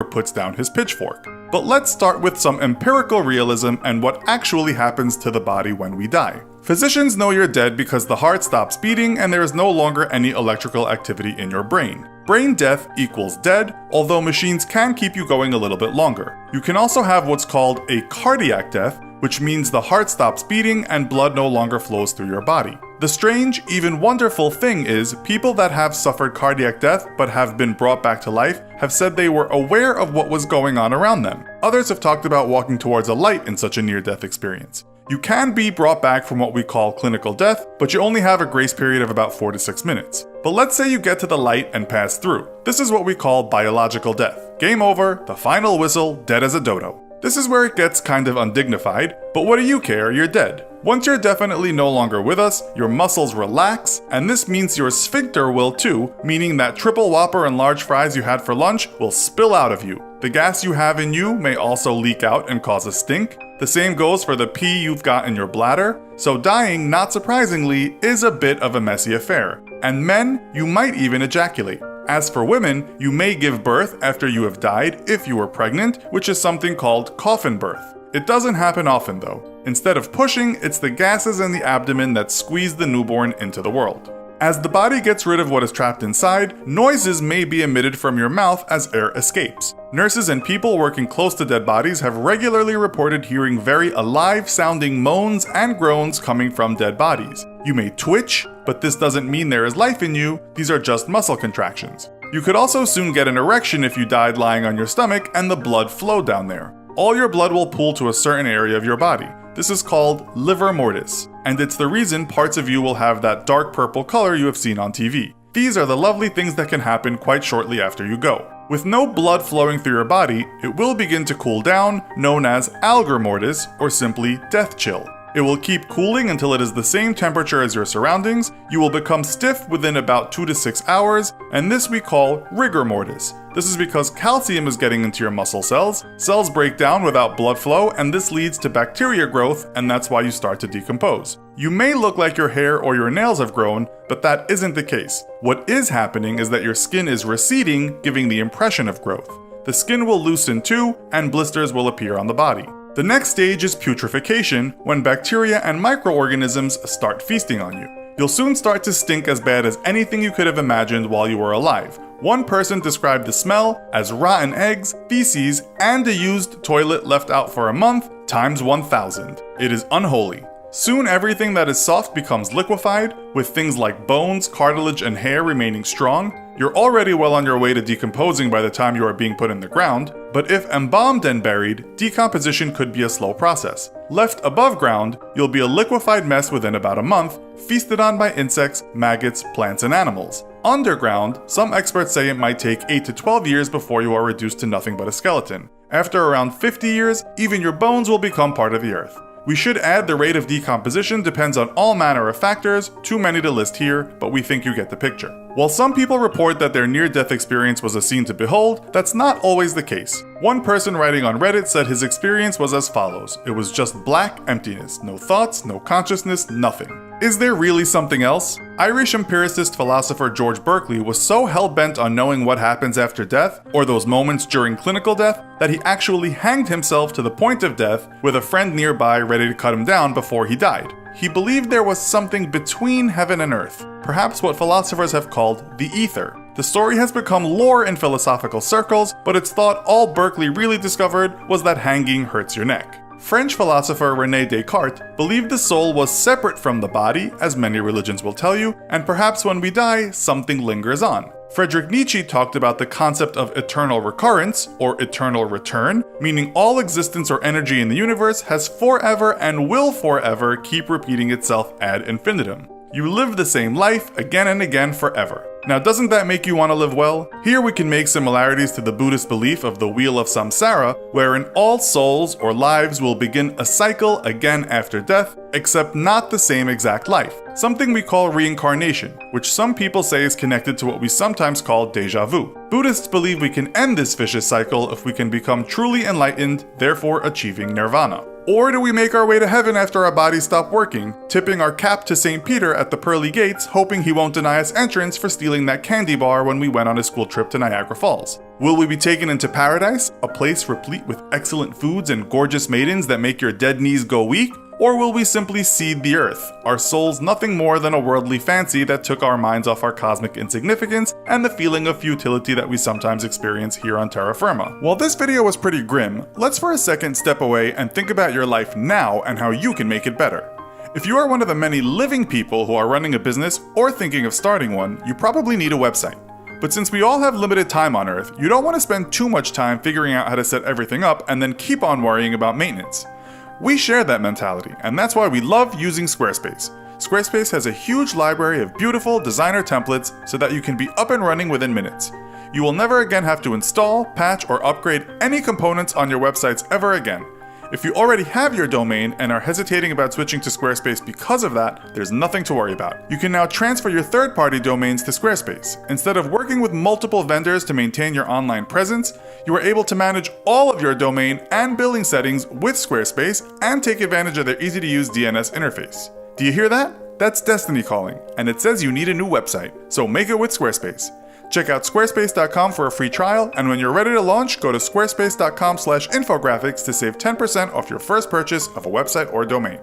puts down his pitchfork. But let's start with some empirical realism and what actually happens to the body when we die. Physicians know you're dead because the heart stops beating and there is no longer any electrical activity in your brain. Brain death equals dead, although machines can keep you going a little bit longer. You can also have what's called a cardiac death, which means the heart stops beating and blood no longer flows through your body. The strange, even wonderful thing is, people that have suffered cardiac death but have been brought back to life have said they were aware of what was going on around them. Others have talked about walking towards a light in such a near-death experience. You can be brought back from what we call clinical death, but you only have a grace period of about 4 to 6 minutes. But let's say you get to the light and pass through. This is what we call biological death. Game over, the final whistle, dead as a dodo. This is where it gets kind of undignified, but what do you care, you're dead. Once you're definitely no longer with us, your muscles relax, and this means your sphincter will too, meaning that triple whopper and large fries you had for lunch will spill out of you. The gas you have in you may also leak out and cause a stink. The same goes for the pee you've got in your bladder. So dying, not surprisingly, is a bit of a messy affair. And men, you might even ejaculate. As for women, you may give birth after you have died if you were pregnant, which is something called coffin birth. It doesn't happen often though. Instead of pushing, it's the gases in the abdomen that squeeze the newborn into the world. As the body gets rid of what is trapped inside, noises may be emitted from your mouth as air escapes. Nurses and people working close to dead bodies have regularly reported hearing very alive-sounding moans and groans coming from dead bodies. You may twitch, but this doesn't mean there is life in you, these are just muscle contractions. You could also soon get an erection if you died lying on your stomach and the blood flowed down there. All your blood will pool to a certain area of your body. This is called livor mortis, and it's the reason parts of you will have that dark purple color you have seen on TV. These are the lovely things that can happen quite shortly after you go. With no blood flowing through your body, it will begin to cool down, known as algor mortis, or simply death chill. It will keep cooling until it is the same temperature as your surroundings. You will become stiff within about 2 to 6 hours, and this we call rigor mortis. This is because calcium is getting into your muscle cells. Cells break down without blood flow, and this leads to bacteria growth, and that's why you start to decompose. You may look like your hair or your nails have grown, but that isn't the case. What is happening is that your skin is receding, giving the impression of growth. The skin will loosen too, and blisters will appear on the body. The next stage is putrefaction, when bacteria and microorganisms start feasting on you. You'll soon start to stink as bad as anything you could have imagined while you were alive. One person described the smell as rotten eggs, feces, and a used toilet left out for a month times 1,000. It is unholy. Soon everything that is soft becomes liquefied, with things like bones, cartilage, and hair remaining strong. You're already well on your way to decomposing by the time you are being put in the ground, but if embalmed and buried, decomposition could be a slow process. Left above ground, you'll be a liquefied mess within about a month, feasted on by insects, maggots, plants, and animals. Underground, some experts say it might take 8 to 12 years before you are reduced to nothing but a skeleton. After around 50 years, even your bones will become part of the earth. We should add the rate of decomposition depends on all manner of factors, too many to list here, but we think you get the picture. While some people report that their near-death experience was a scene to behold, that's not always the case. One person writing on Reddit said his experience was as follows. It was just black emptiness, no thoughts, no consciousness, nothing. Is there really something else? Irish empiricist philosopher George Berkeley was so hell-bent on knowing what happens after death, or those moments during clinical death, that he actually hanged himself to the point of death with a friend nearby ready to cut him down before he died. He believed there was something between heaven and earth, perhaps what philosophers have called the ether. The story has become lore in philosophical circles, but it's thought all Berkeley really discovered was that hanging hurts your neck. French philosopher René Descartes believed the soul was separate from the body, as many religions will tell you, and perhaps when we die, something lingers on. Friedrich Nietzsche talked about the concept of eternal recurrence, or eternal return, meaning all existence or energy in the universe has forever and will forever keep repeating itself ad infinitum. You live the same life again and again forever. Now, doesn't that make you want to live well? Here we can make similarities to the Buddhist belief of the Wheel of Samsara, wherein all souls or lives will begin a cycle again after death, except not the same exact life. something we call reincarnation, which some people say is connected to what we sometimes call deja vu. Buddhists believe we can end this vicious cycle if we can become truly enlightened, therefore achieving nirvana. Or do we make our way to heaven after our bodies stop working, tipping our cap to St. Peter at the pearly gates, hoping he won't deny us entrance for stealing that candy bar when we went on a school trip to Niagara Falls? Will we be taken into paradise, a place replete with excellent foods and gorgeous maidens that make your dead knees go weak? Or will we simply seed the earth, our souls nothing more than a worldly fancy that took our minds off our cosmic insignificance and the feeling of futility that we sometimes experience here on terra firma? While this video was pretty grim, let's for a second step away and think about your life now and how you can make it better. If you are one of the many living people who are running a business or thinking of starting one, you probably need a website. But since we all have limited time on Earth, you don't want to spend too much time figuring out how to set everything up and then keep on worrying about maintenance. We share that mentality, and that's why we love using Squarespace. Squarespace has a huge library of beautiful designer templates so that you can be up and running within minutes. You will never again have to install, patch, or upgrade any components on your websites ever again. If you already have your domain and are hesitating about switching to Squarespace because of that, there's nothing to worry about. You can now transfer your third-party domains to Squarespace. Instead of working with multiple vendors to maintain your online presence, you are able to manage all of your domain and billing settings with Squarespace and take advantage of their easy-to-use DNS interface. Do you hear that? That's Destiny calling, and it says you need a new website, so make it with Squarespace. Check out squarespace.com for a free trial, and when you're ready to launch, go to squarespace.com/infographics to save 10% off your first purchase of a website or domain.